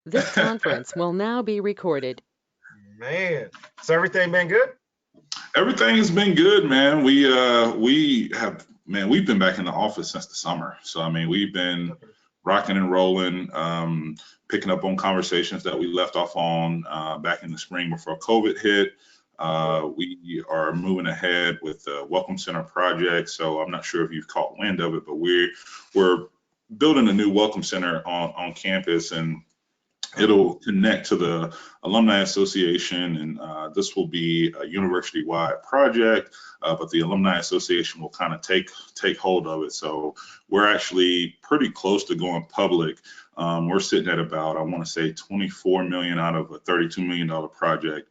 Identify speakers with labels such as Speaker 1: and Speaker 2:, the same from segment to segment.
Speaker 1: This conference will now be recorded.
Speaker 2: Man, so everything been good?
Speaker 3: Everything has been good, man. We've been back in the office since the summer. So I mean, we've been rocking and rolling, picking up on conversations that we left off on back in the spring before COVID hit. We are moving ahead with the Welcome Center project. So I'm not sure if you've caught wind of it, but we're building a new Welcome Center on campus, and it'll connect to the Alumni Association, and this will be a university-wide project, but the Alumni Association will kind of take hold of it. So we're actually pretty close to going public. We're sitting at about, I want to say, 24 million out of a $32 million project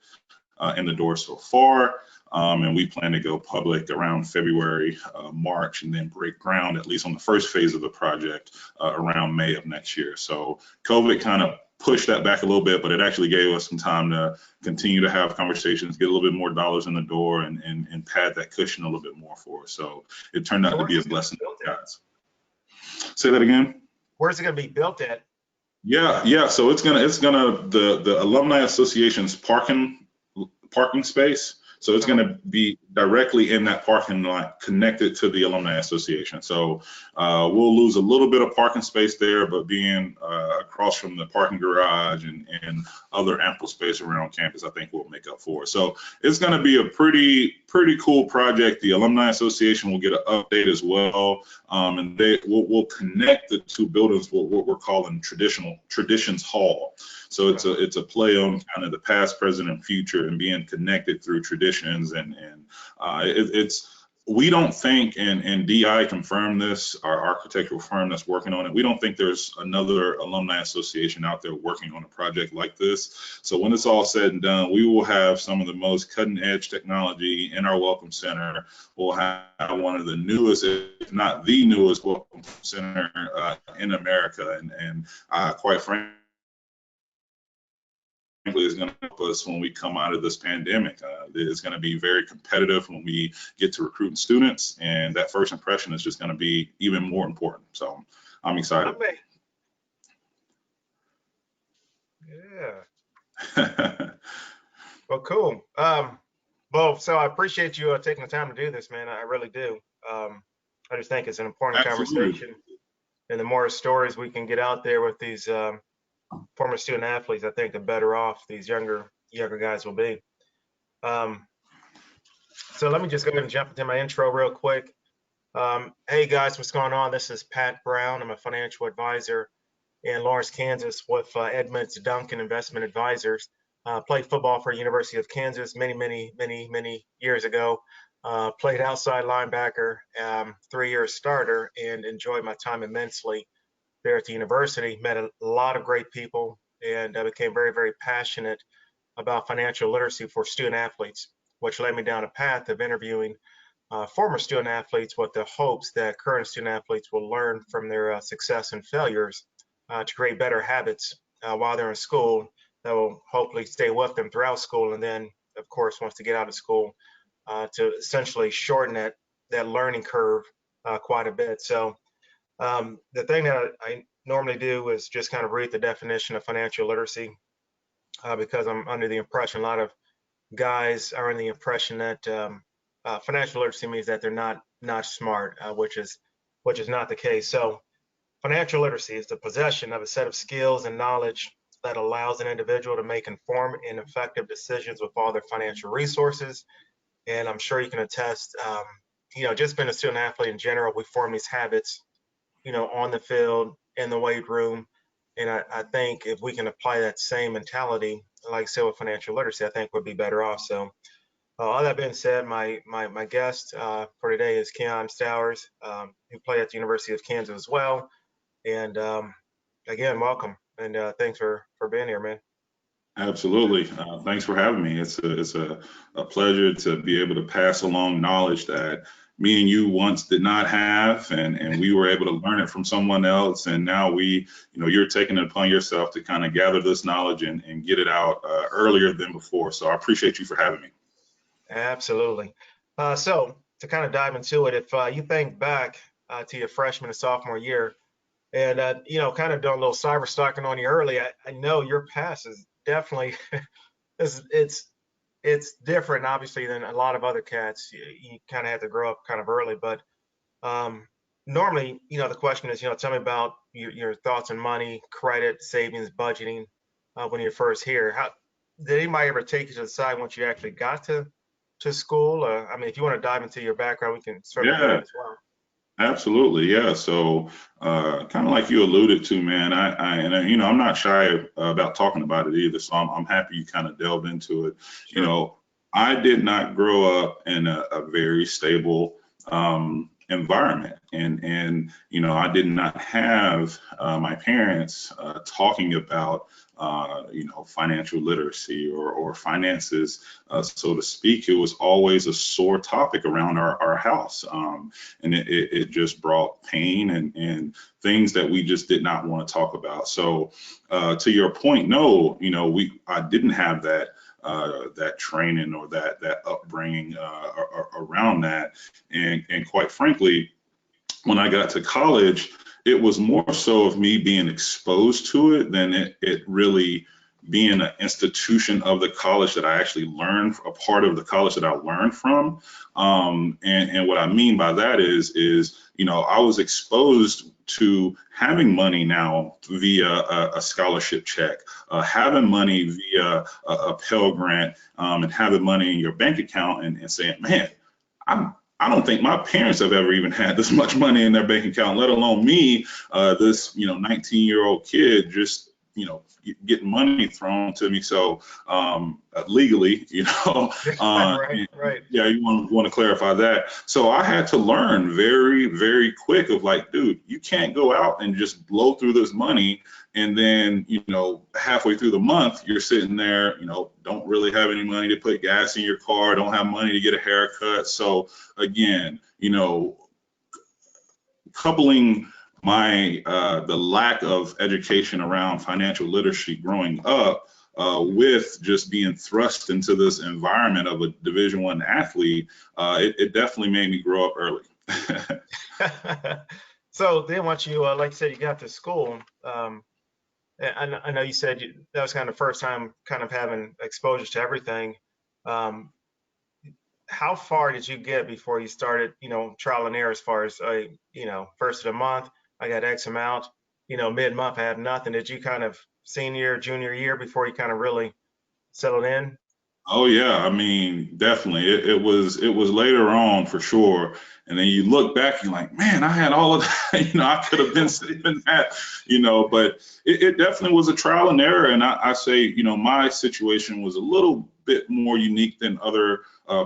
Speaker 3: in the door so far. And we plan to go public around February, March, and then break ground, at least on the first phase of the project, around May of next year. So COVID kind of pushed that back a little bit, but it actually gave us some time to continue to have conversations, get a little bit more dollars in the door, and pad that cushion a little bit more for us. So it turned out to be a blessing. Say that again.
Speaker 2: Where's it going to be built at?
Speaker 3: Yeah. So it's gonna the Alumni Association's parking space. So it's going to be directly in that parking lot connected to the Alumni Association. So we'll lose a little bit of parking space there, but being across from the parking garage and other ample space around campus, I think we'll make up for it. So it's going to be a pretty cool project. The Alumni Association will get an update as well, and we'll connect the two buildings, what we're calling Traditions Hall. So it's a play on kind of the past, present, and future, and being connected through traditions. And we don't think, and DI confirmed this, our architectural firm that's working on it, we don't think there's another alumni association out there working on a project like this. So when it's all said and done, we will have some of the most cutting edge technology in our Welcome Center. We'll have one of the newest, if not the newest, Welcome Center in America. And quite frankly, is going to help us when we come out of this pandemic. It's going to be very competitive when we get to recruiting students, and that first impression is just going to be even more important. So I'm excited.
Speaker 2: Yeah. Well, cool. Well, so I appreciate you taking the time to do this, man. I really do. I just think it's an important conversation, and the more stories we can get out there with these former student athletes, I think the better off these younger guys will be. So let me just go ahead and jump into my intro real quick. Hey guys, what's going on? This is Pat Brown. I'm a financial advisor in Lawrence, Kansas with Edmonds Duncan Investment Advisors. Played football for University of Kansas many years ago. Played outside linebacker, 3-year starter, and enjoyed my time immensely there at the university. Met a lot of great people, and I became very passionate about financial literacy for student athletes, which led me down a path of interviewing former student athletes with the hopes that current student athletes will learn from their success and failures to create better habits while they're in school that will hopefully stay with them throughout school, and then of course once they get out of school to essentially shorten that learning curve quite a bit. So the thing that I normally do is just kind of read the definition of financial literacy because I'm under the impression, a lot of guys are under the impression that financial literacy means that they're not smart, which is not the case. So financial literacy is the possession of a set of skills and knowledge that allows an individual to make informed and effective decisions with all their financial resources. And I'm sure you can attest, just being a student athlete in general, we form these habits on the field, in the weight room. And I think if we can apply that same mentality, like I said, with financial literacy, I think we'll be better off. So all that being said, my guest for today is Keon Stowers, who played at the University of Kansas as well. And again, welcome. And thanks for being here, man.
Speaker 3: Absolutely. Thanks for having me. It's a pleasure to be able to pass along knowledge that me and you once did not have, and we were able to learn it from someone else. And now you're taking it upon yourself to kind of gather this knowledge and get it out earlier than before. So I appreciate you for having me.
Speaker 2: Absolutely. So to kind of dive into it, if you think back to your freshman and sophomore year, And kind of doing a little cyber stalking on you early. I know your past is definitely it's different, obviously, than a lot of other cats. You kind of have to grow up kind of early, but um, normally, the question is, tell me about your thoughts on money, credit, savings, budgeting when you're first here. How did anybody ever take you to the side once you actually got to school? I mean, if you want to dive into your background, we can certainly do that
Speaker 3: Yeah.
Speaker 2: as well.
Speaker 3: Absolutely, yeah. So, kind of like you alluded to, man, I'm not shy about talking about it either. So I'm happy you kind of delved into it. You
Speaker 2: Sure.
Speaker 3: know, I did not grow up in a very stable environment, and I did not have my parents talking about financial literacy or finances, so to speak. It was always a sore topic around our house. And it just brought pain and things that we just did not want to talk about. So to your point, no, I didn't have that training or that upbringing around that, and quite frankly, when I got to college, it was more so of me being exposed to it than it really being an institution of the college that I actually learned, a part of the college that I learned from. And what I mean by that is, I was exposed to having money now via a scholarship check, having money via a Pell Grant, and having money in your bank account and saying, man, I don't think my parents have ever even had this much money in their bank account, let alone me, this 19-year-old kid, just getting money thrown to me. So legally,
Speaker 2: Right, right.
Speaker 3: yeah, you want to clarify that. So I had to learn very, very quick of like, dude, you can't go out and just blow through this money. And then, halfway through the month, you're sitting there, don't really have any money to put gas in your car, don't have money to get a haircut. So again, coupling my the lack of education around financial literacy growing up with just being thrust into this environment of a Division I athlete, it definitely made me grow up early.
Speaker 2: So then once you, like you said, you got to school, and I know you said that was kind of the first time kind of having exposure to everything. Um, how far did you get before you started, trial and error as far as, first of the month, I got X amount, mid-month, I have nothing. Did you kind of senior, junior year before you kind of really settled in?
Speaker 3: Oh yeah, I mean, definitely. It was later on for sure. And then you look back, and you're like, man, I had all of that. I could have been saving that. But it definitely was a trial and error. And I say, my situation was a little bit more unique than other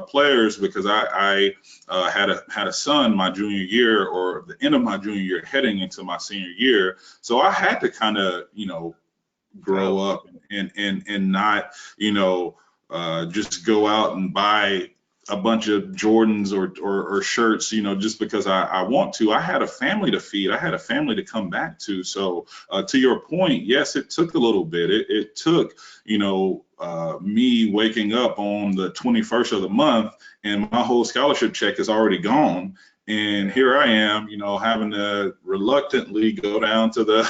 Speaker 3: players because I had a son my junior year, or the end of my junior year, heading into my senior year. So I had to kind of, grow
Speaker 2: Oh,
Speaker 3: up and not, just go out and buy a bunch of Jordans or shirts, just because I want to. I had a family to feed. I had a family to come back to. So to your point, yes, it took a little bit. It took, me waking up on the 21st of the month and my whole scholarship check is already gone. And here I am, having to reluctantly go down to the,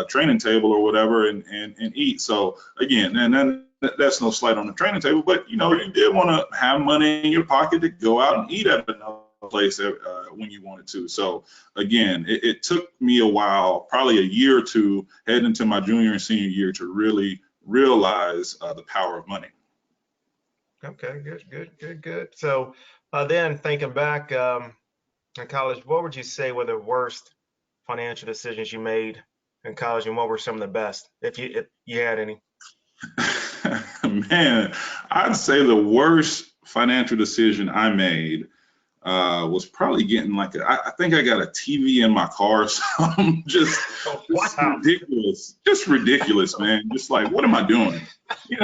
Speaker 3: training table or whatever and eat. So again, and then that's no slight on the training table, but
Speaker 2: right.
Speaker 3: you did want to have money in your pocket to go out and eat at another place when you wanted to. So again, it took me a while, probably a year or two, heading into my junior and senior year to really realize the power of money.
Speaker 2: Okay, good, good, good, good. So then thinking back in college, what would you say were the worst financial decisions you made in college, and what were some of the best, if you had any?
Speaker 3: Man, I'd say the worst financial decision I made was probably getting I think I got a TV in my car, so I'm
Speaker 2: Oh,
Speaker 3: just
Speaker 2: wow.
Speaker 3: ridiculous, man. Just like, what am I doing? We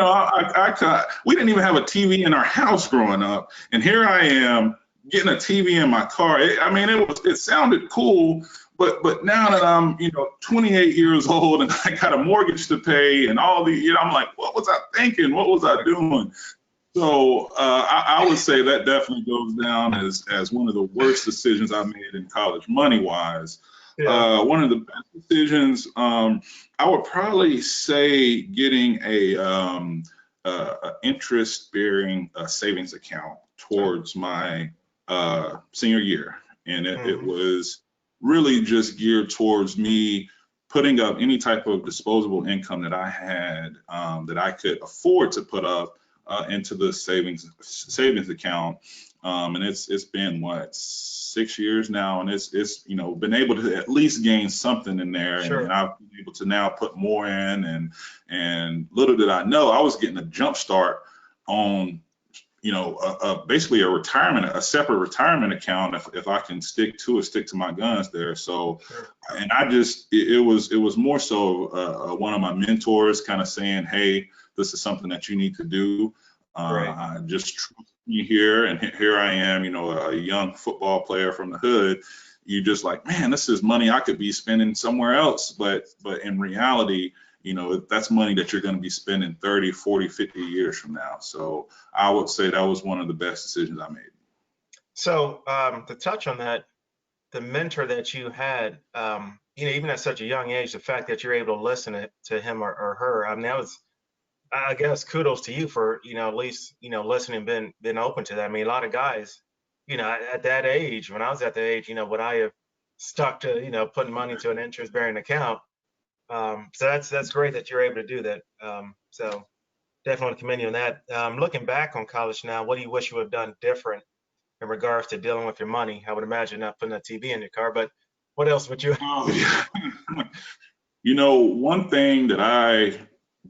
Speaker 3: didn't even have a TV in our house growing up, and here I am getting a TV in my car. I mean, it sounded cool, but now that I'm 28 years old and I got a mortgage to pay and all the I'm like, what was I thinking? What was I doing? So I would say that definitely goes down as one of the worst decisions I made in college, money wise.
Speaker 2: Yeah.
Speaker 3: One of the best decisions, I would probably say getting a interest-bearing savings account
Speaker 2: Oh,
Speaker 3: towards my senior year, and it
Speaker 2: hmm.
Speaker 3: was really just geared towards me putting up any type of disposable income that I had that I could afford to put up into the savings account. And it's been what, 6 years now, and it's been able to at least gain something in there, and
Speaker 2: Sure.
Speaker 3: I've been able to now put more in, and little did I know I was getting a jump start on basically a separate retirement account if I can stick to my guns there. So,
Speaker 2: Sure.
Speaker 3: and it was more so one of my mentors kind of saying, hey, this is something that you need to do.
Speaker 2: Right.
Speaker 3: I just trust you here, and here I am, a young football player from the hood. You just like, man, this is money I could be spending somewhere else, but in reality, that's money that you're going to be spending 30, 40, 50 years from now. So I would say that was one of the best decisions I made.
Speaker 2: So to touch on that, the mentor that you had, even at such a young age, the fact that you're able to listen to him or her, I mean, that was, I guess, kudos to you for, at least, listening, been open to that. I mean, a lot of guys, at that age, when I was at that age, would I have stuck to, putting money into an interest-bearing account? So that's great that you're able to do that. So definitely want to commend you on that. Looking back on college now, what do you wish you would have done different in regards to dealing with your money? I would imagine not putting a TV in your car, but what else would you?
Speaker 3: Oh, yeah. One thing that I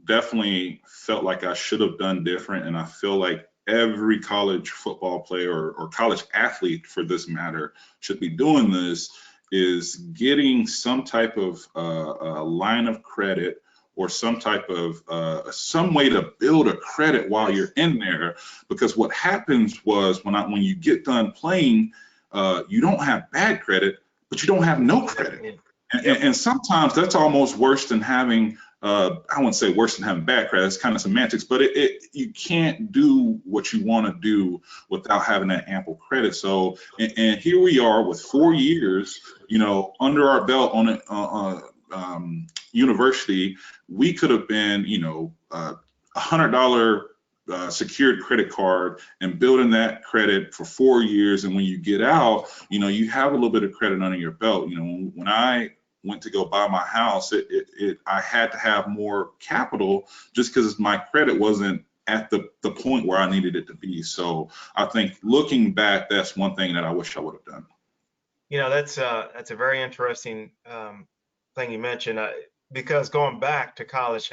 Speaker 3: definitely felt like I should have done different, and I feel like every college football player or college athlete for this matter should be doing this, is getting some type of line of credit or some type of some way to build a credit while
Speaker 2: Yes.
Speaker 3: you're in there. Because what happens was when you get done playing, you don't have bad credit, but you don't have no credit.
Speaker 2: Exactly.
Speaker 3: And,
Speaker 2: Yep.
Speaker 3: and sometimes that's almost worse than having, I wouldn't say worse than having bad credit, it's kind of semantics, but you can't do what you want to do without having that ample credit. So, and here we are with 4 years, under our belt on it, university. We could have been, $100 secured credit card and building that credit for 4 years. And when you get out, you have a little bit of credit under your belt. When I went to go buy my house, I had to have more capital just because my credit wasn't at the point where I needed it to be. So I think looking back, that's one thing that I wish I would have done.
Speaker 2: That's a very interesting thing you mentioned, because going back to college,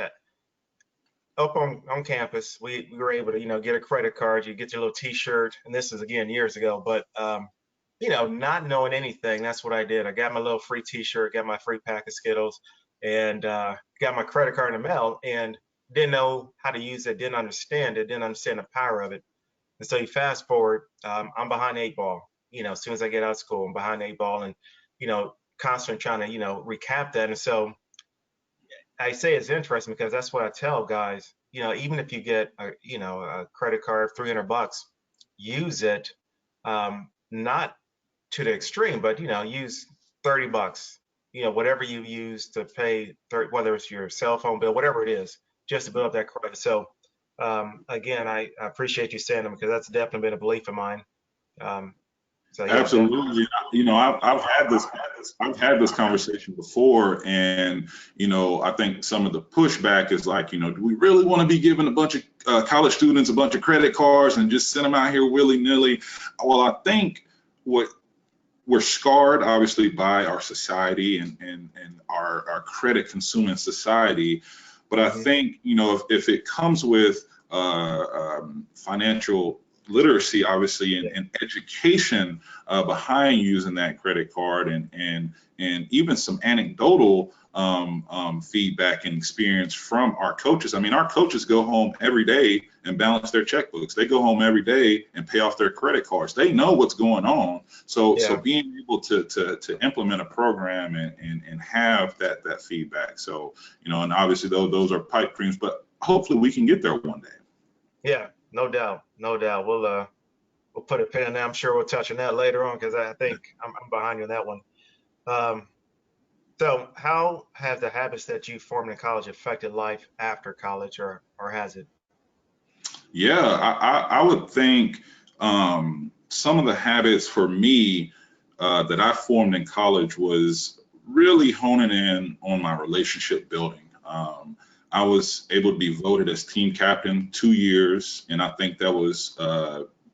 Speaker 2: up on campus, we were able to, get a credit card, you get your little T-shirt, and this is again years ago, but not knowing anything, that's what I did. I got my little free T-shirt, got my free pack of Skittles, and got my credit card in the mail, and didn't know how to use it, didn't understand it, didn't understand the power of it. And so you fast forward, I'm behind the eight ball. As soon as I get out of school, I'm behind the eight ball, and constantly trying to recap that. And so I say it's interesting because that's what I tell guys. Even if you get a credit card, $300, use it, not to the extreme, but use $30. Whatever you use to pay, whether it's your cell phone bill, whatever it is, just to build up that credit. So again, I appreciate you saying them because that's definitely been a belief of mine. Um, so yeah, definitely.
Speaker 3: Absolutely. I've had this conversation before, and I think some of the pushback is like, do we really want to be giving a bunch of college students a bunch of credit cards and just send them out here willy nilly? Well, I think what we're scarred obviously by our society and our credit consuming society, but I
Speaker 2: Hmm.
Speaker 3: think if it comes with financial literacy, obviously,
Speaker 2: Yeah.
Speaker 3: and education behind using that credit card, and even some anecdotal feedback and experience from our coaches. I mean, our coaches go home every day and balance their checkbooks. They go home every day and pay off their credit cards. They know what's going on. So
Speaker 2: Yeah.
Speaker 3: being able to implement a program and have that feedback. So and obviously those are pipe dreams, but hopefully we can get there one day.
Speaker 2: Yeah. No doubt. No doubt. We'll put a pin in that. I'm sure we'll touch on that later on because I think I'm behind you on that one. Um, So how have the habits that you formed in college affected life after college, or has it?
Speaker 3: Yeah, I would think some of the habits for me that I formed in college was really honing in on my relationship building. I was able to be voted as team captain 2 years, and I think that was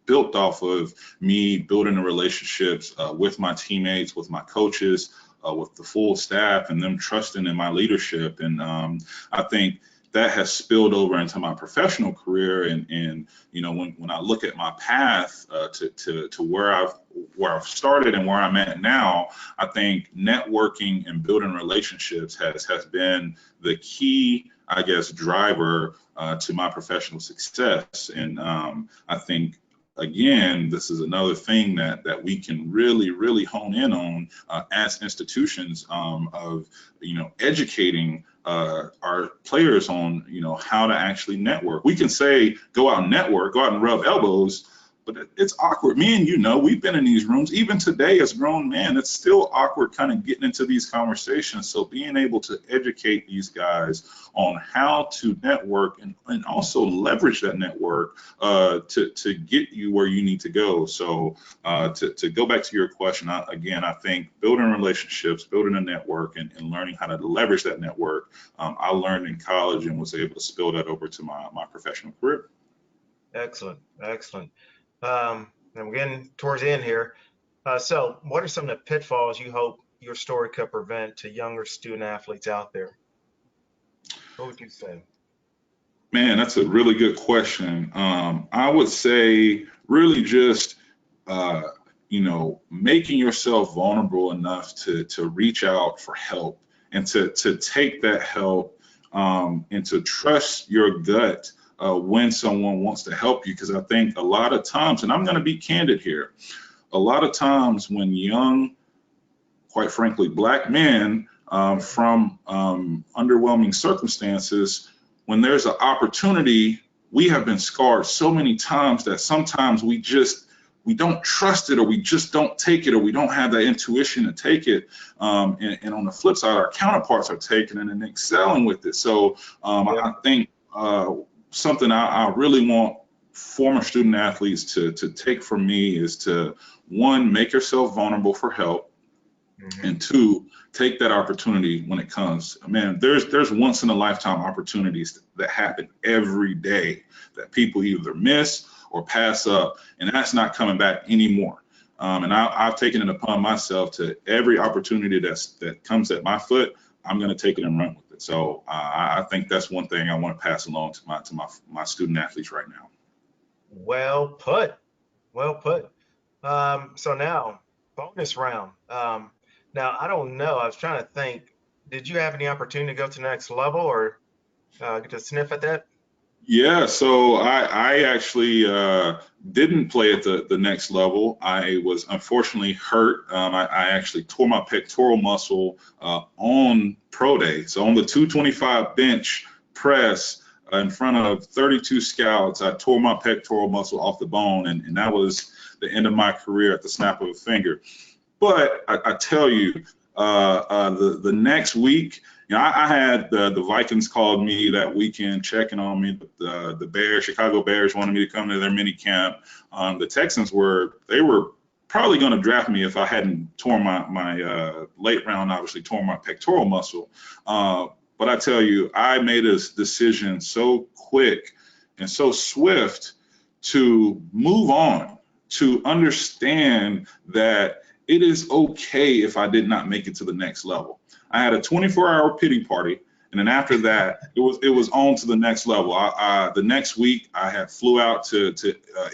Speaker 3: built off of me building the relationships with my teammates, with my coaches, with the full staff, and them trusting in my leadership. And I think that has spilled over into my professional career. And when I look at my path to where I've started and where I'm at now, I think networking and building relationships has been the key, I guess, driver to my professional success. And I think, again, this is another thing that we can really hone in on as institutions of educating our players on how to actually network. We can say go out and network, go out and rub elbows, but it's awkward. Me and we've been in these rooms even today as grown men. It's still awkward kind of getting into these conversations. So being able to educate these guys on how to network and also leverage that network to get you where you need to go. So to go back to your question, I think building relationships, building a network, and learning how to leverage that network, I learned in college and was able to spill that over to my professional career.
Speaker 2: Excellent, excellent. And we're getting towards the end here. So what are some of the pitfalls you hope your story could prevent to younger student athletes out there? What would you say?
Speaker 3: Man, that's a really good question. I would say really just uh, making yourself vulnerable enough to reach out for help and to take that help and to trust your gut when someone wants to help you. Because I think a lot of times, and I'm going to be candid here, a lot of times when young, quite frankly, black men from underwhelming circumstances, when there's an opportunity, we have been scarred so many times that sometimes we don't trust it, or we just don't take it, or we don't have that intuition to take it. And on the flip side, our counterparts are taking it and excelling with it. So
Speaker 2: Yeah.
Speaker 3: I think something I really want former student athletes to take from me is to, one, make yourself vulnerable for help,
Speaker 2: Hmm.
Speaker 3: and two, take that opportunity when it comes. Man, there's once in a lifetime opportunities that happen every day that people either miss or pass up, and that's not coming back anymore. And I've taken it upon myself to every opportunity that comes at my foot, I'm going to take it and run with it. So I think that's one thing I want to pass along to my student athletes right now.
Speaker 2: Well put. Well put. So now, bonus round. Now, I don't know. I was trying to think. Did you have any opportunity to go to the next level, or get to sniff at that?
Speaker 3: Yeah, so I actually didn't play at the next level. I was unfortunately hurt. I actually tore my pectoral muscle on pro day. So on the 225 bench press in front of 32 scouts, I tore my pectoral muscle off the bone, and that was the end of my career at the snap of a finger. But I tell you, the next week, I had the Vikings called me that weekend checking on me. The Bears, Chicago Bears, wanted me to come to their mini camp. The Texans they were probably going to draft me if I hadn't torn my late round, obviously torn my pectoral muscle. But I tell you, I made a decision so quick and so swift to move on, to understand that it is okay if I did not make it to the next level. I had a 24-hour pity party, and then after that, it was on to the next level. The next week, I had flew out to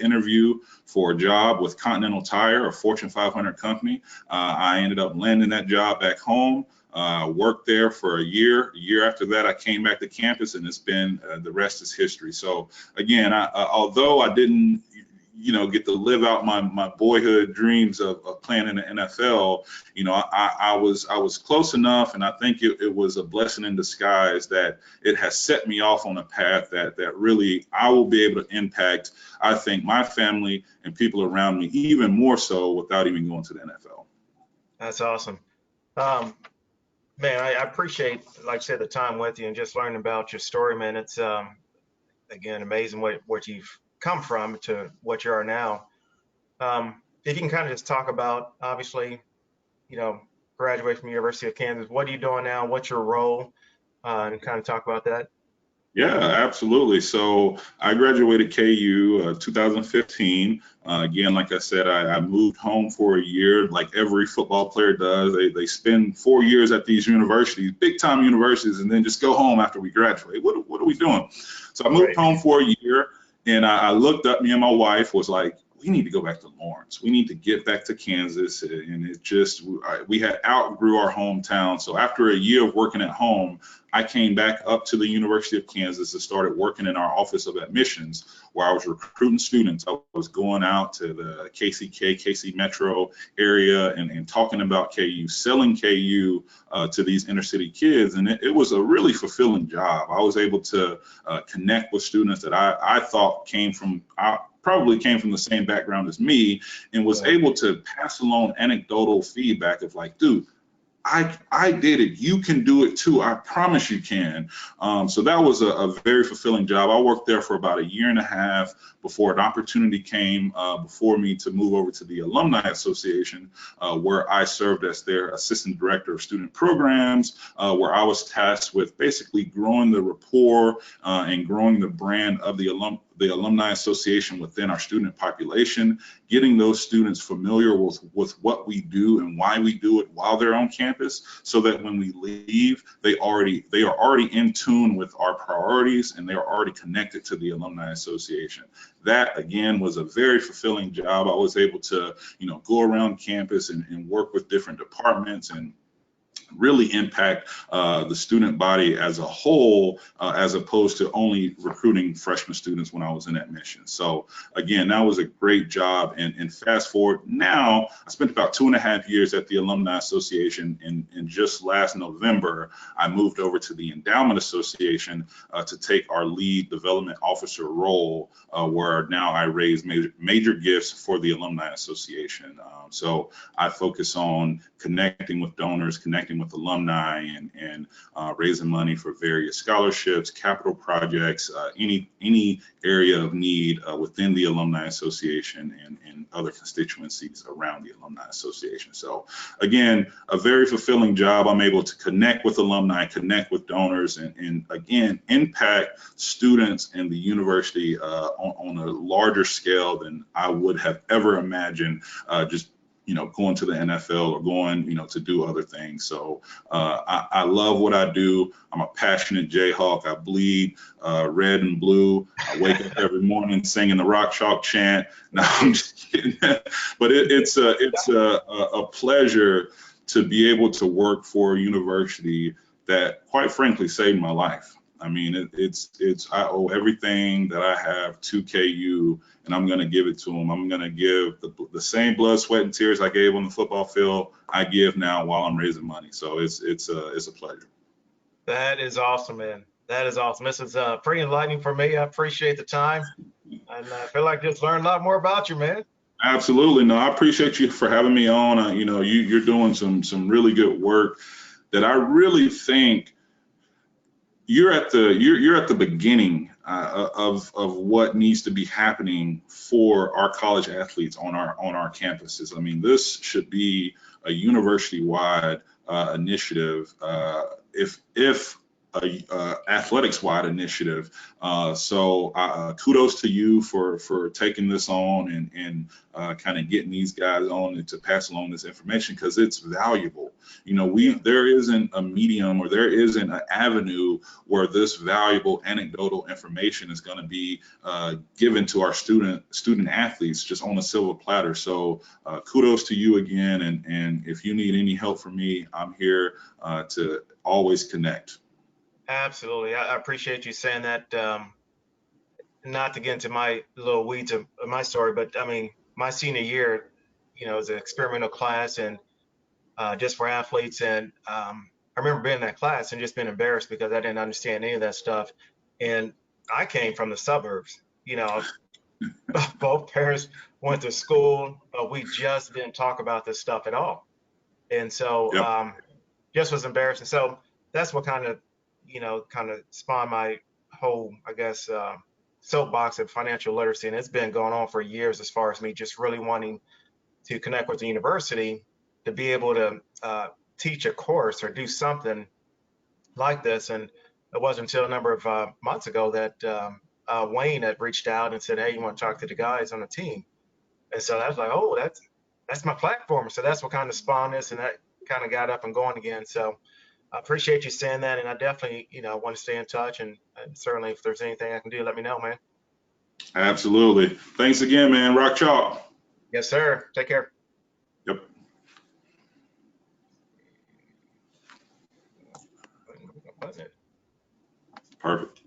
Speaker 3: interview for a job with Continental Tire, a Fortune 500 company. I ended up landing that job back home. Worked there for a year. A year after that, I came back to campus, and it's been the rest is history. So again, although I didn't get to live out my boyhood dreams of playing in the NFL, I was close enough, and I think it was a blessing in disguise that it has set me off on a path that really I will be able to impact, I think, my family and people around me even more so without even going to the NFL.
Speaker 2: That's awesome. Um, Man, I appreciate, like I said, the time with you and just learning about your story, man. It's again amazing what you've come from to what you are now. If you can kind of just talk about, obviously, you know, graduate from University of Kansas. What are you doing now? What's your role? And kind of talk about that.
Speaker 3: Yeah, absolutely. So I graduated KU 2015. Again, like I said, I moved home for a year, like every football player does. They spend 4 years at these universities, big time universities, and then just go home after we graduate. What are we doing? So I moved
Speaker 2: Right.
Speaker 3: home for a year, and I looked up. Me and my wife was like, we need to go back to Lawrence. We need to get back to Kansas, and it just we had outgrew our hometown. So after a year of working at home, I came back up to the University of Kansas and started working in our Office of Admissions, where I was recruiting students. I was going out to the KC Metro area and talking about KU, selling KU to these inner city kids. And it was a really fulfilling job. I was able to connect with students that I thought probably came from the same background as me, and was
Speaker 2: Yeah.
Speaker 3: able to pass along anecdotal feedback of like, dude, I did it. You can do it too. I promise you can. So that was a very fulfilling job. I worked there for about a year and a half before an opportunity came before me to move over to the Alumni Association, where I served as their assistant director of student programs, where I was tasked with basically growing the rapport and growing the brand of the Alumni Association within our student population, getting those students familiar with what we do and why we do it while they're on campus, so that when we leave, they are already in tune with our priorities, and they are already connected to the Alumni Association. That again was a very fulfilling job. I was able to, go around campus and work with different departments and really impact the student body as a whole, as opposed to only recruiting freshman students when I was in admissions. So again, that was a great job. And fast forward now, I spent about 2.5 years at the Alumni Association, and just last November, I moved over to the Endowment Association to take our lead development officer role, where now I raise major gifts for the Alumni Association. So I focus on connecting with donors, connecting with alumni, and raising money for various scholarships, capital projects, any area of need within the Alumni Association and other constituencies around the Alumni Association. So again, a very fulfilling job. I'm able to connect with alumni, connect with donors, and again, impact students in the university on a larger scale than I would have ever imagined, just going to the NFL or going, to do other things. So I love what I do. I'm a passionate Jayhawk. I bleed red and blue. I wake up every morning singing the Rock Chalk chant. No, I'm just kidding. But it's a pleasure to be able to work for a university that, quite frankly, saved my life. I mean, I owe everything that I have to KU, and I'm going to give it to them. I'm going to give the same blood, sweat, and tears I gave on the football field, I give now while I'm raising money. So it's a pleasure.
Speaker 2: That is awesome, man. That is awesome. This is pretty enlightening for me. I appreciate the time, and I feel like just learned a lot more about you, man.
Speaker 3: Absolutely. No, I appreciate you for having me on. You're doing some really good work that I really think you're at the beginning of what needs to be happening for our college athletes on our campuses. I mean, this should be a university-wide initiative, if a athletics-wide initiative. So kudos to you for taking this on and kind of getting these guys on and to pass along this information, because it's valuable. There isn't a medium, or there isn't an avenue where this valuable anecdotal information is going to be given to our student athletes just on a silver platter. So kudos to you again, and if you need any help from me, I'm here to always connect.
Speaker 2: Absolutely. I appreciate you saying that. Not to get into my little weeds of my story, but I mean, my senior year, was an experimental class and just for athletes. And I remember being in that class and just being embarrassed because I didn't understand any of that stuff. And I came from the suburbs, both parents went to school, but we just didn't talk about this stuff at all. And so
Speaker 3: Yep.
Speaker 2: just was embarrassing. So that's what kind of, kind of spawned my whole, I guess, soapbox of financial literacy. And it's been going on for years as far as me just really wanting to connect with the university to be able to teach a course or do something like this. And it wasn't until a number of months ago that Wayne had reached out and said, "Hey, you want to talk to the guys on the team?" And so I was like, "Oh, that's my platform." So that's what kind of spawned this, and that kind of got up and going again. So I appreciate you saying that, and I definitely, want to stay in touch. And certainly, if there's anything I can do, let me know, man.
Speaker 3: Absolutely. Thanks again, man. Rock chalk.
Speaker 2: Yes, sir. Take care.
Speaker 3: Yep. Perfect.